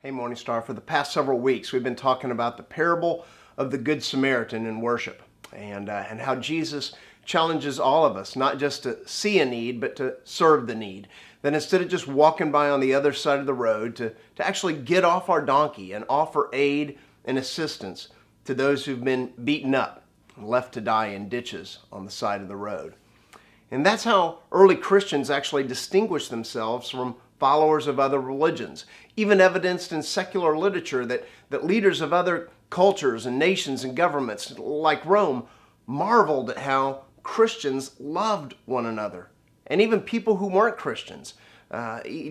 Hey Morningstar, for the past several weeks we've been talking about the parable of the Good Samaritan in worship and how Jesus challenges all of us not just to see a need but to serve the need. That instead of just walking by on the other side of the road to actually get off our donkey and offer aid and assistance to those who've been beaten up and left to die in ditches on the side of the road. And that's how early Christians actually distinguished themselves from followers of other religions, even evidenced in secular literature that leaders of other cultures and nations and governments like Rome marveled at how Christians loved one another. And even people who weren't Christians.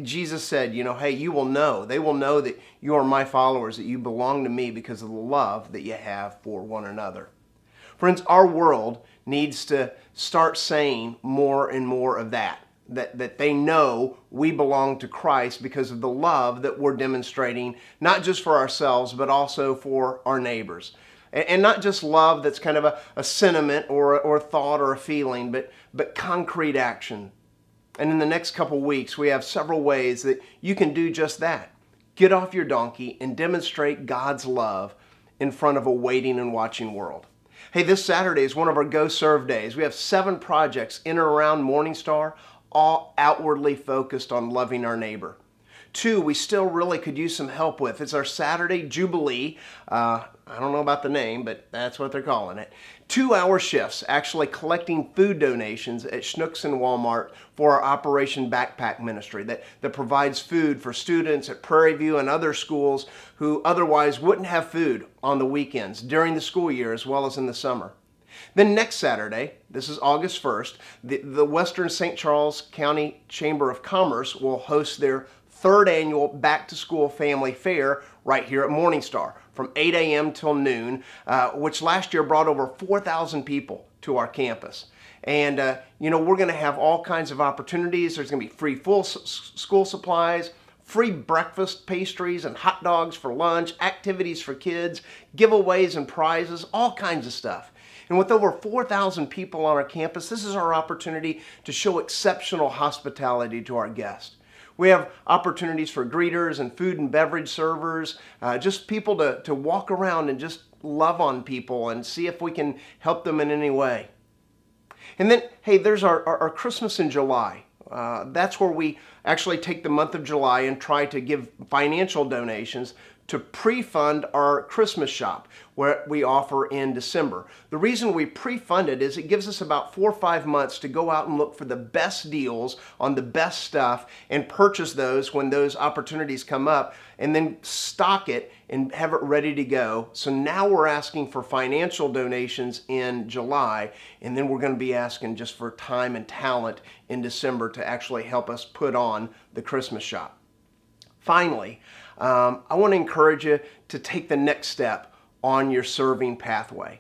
Jesus said, hey, they will know that you are my followers, that you belong to me because of the love that you have for one another. Friends, our world needs to start saying more and more of that they know we belong to Christ because of the love that we're demonstrating, not just for ourselves, but also for our neighbors. And not just love that's kind of a sentiment or a thought or a feeling, but concrete action. And in the next couple weeks, we have several ways that you can do just that. Get off your donkey and demonstrate God's love in front of a waiting and watching world. Hey, this Saturday is one of our Go Serve days. We have 7 projects in or around Morningstar, all outwardly focused on loving our neighbor. 2, we still really could use some help with. It's our Saturday Jubilee. I don't know about the name, but that's what they're calling it. 2-hour shifts actually collecting food donations at Schnucks and Walmart for our Operation Backpack Ministry that provides food for students at Prairie View and other schools who otherwise wouldn't have food on the weekends during the school year as well as in the summer. Then next Saturday, this is August 1st, the Western St. Charles County Chamber of Commerce will host their 3rd annual Back to School Family Fair right here at Morningstar from 8 a.m. till noon, which last year brought over 4,000 people to our campus. And, we're going to have all kinds of opportunities. There's going to be free full school supplies, free breakfast pastries and hot dogs for lunch, activities for kids, giveaways and prizes, all kinds of stuff. And with over 4,000 people on our campus, this is our opportunity to show exceptional hospitality to our guests. We have opportunities for greeters and food and beverage servers, just people to walk around and just love on people and see if we can help them in any way. And then, hey, there's our Christmas in July. That's where we actually take the month of July and try to give financial donations to pre-fund our Christmas shop, where we offer in December. The reason we pre-fund it is it gives us about 4 or 5 months to go out and look for the best deals on the best stuff and purchase those when those opportunities come up, and then stock it and have it ready to go. So now we're asking for financial donations in July, and then we're going to be asking just for time and talent in December to actually help us put on the Christmas shop. Finally, I want to encourage you to take the next step on your serving pathway.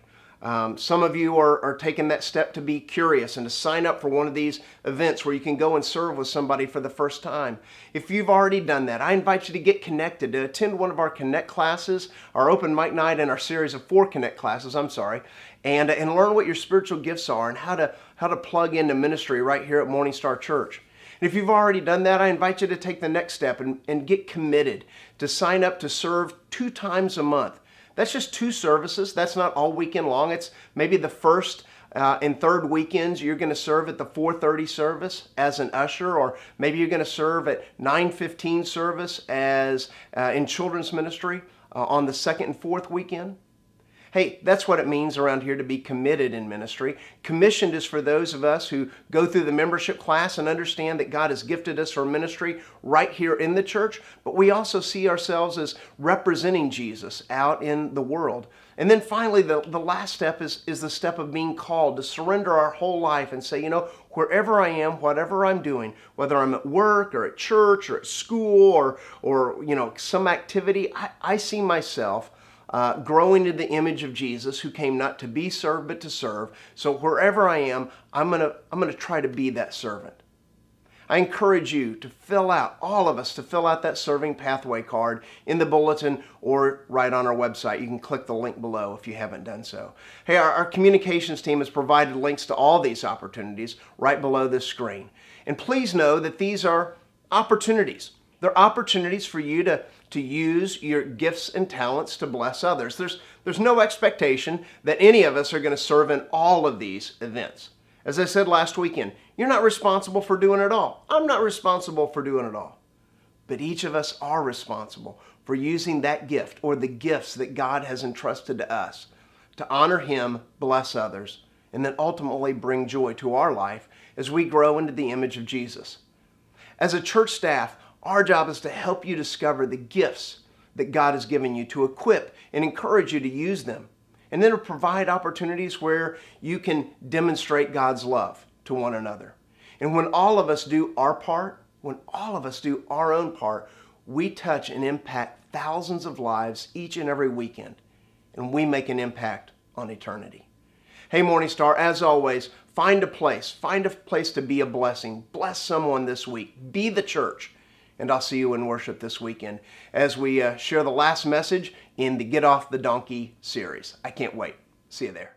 Some of you are taking that step to be curious and to sign up for one of these events where you can go and serve with somebody for the first time. If you've already done that, I invite you to get connected, to attend one of our Connect classes, our open mic night, and our series of 4 Connect classes, and learn what your spiritual gifts are and how to plug into ministry right here at Morningstar Church. And if you've already done that, I invite you to take the next step and get committed to sign up to serve 2 times a month. That's just 2 services. That's not all weekend long. It's maybe the first and third weekends you're going to serve at the 4:30 service as an usher, or maybe you're going to serve at 9:15 service as in children's ministry on the 2nd and 4th weekend. Hey, that's what it means around here to be committed in ministry. Commissioned is for those of us who go through the membership class and understand that God has gifted us for ministry right here in the church, but we also see ourselves as representing Jesus out in the world. And then finally, the last step is the step of being called to surrender our whole life and say, wherever I am, whatever I'm doing, whether I'm at work or at church or at school or some activity, I see myself growing into the image of Jesus, who came not to be served but to serve. So wherever I am, I'm gonna try to be that servant. I encourage you to all of us to fill out that serving pathway card in the bulletin or right on our website. You can click the link below if you haven't done so. Hey, our communications team has provided links to all these opportunities right below this screen. And please know that these are opportunities. They're opportunities for you to to use your gifts and talents to bless others. There's no expectation that any of us are going to serve in all of these events. As I said last weekend, you're not responsible for doing it all. I'm not responsible for doing it all. But each of us are responsible for using that gift or the gifts that God has entrusted to us to honor Him, bless others, and then ultimately bring joy to our life as we grow into the image of Jesus. As a church staff, our job is to help you discover the gifts that God has given you, to equip and encourage you to use them, and then to provide opportunities where you can demonstrate God's love to one another. And when all of us do our part, when all of us do our own part, we touch and impact thousands of lives each and every weekend, and we make an impact on eternity. Hey, Morning Star, as always, find a place to be a blessing. Bless someone this week. Be the church. And I'll see you in worship this weekend as we share the last message in the Get Off the Donkey series. I can't wait. See you there.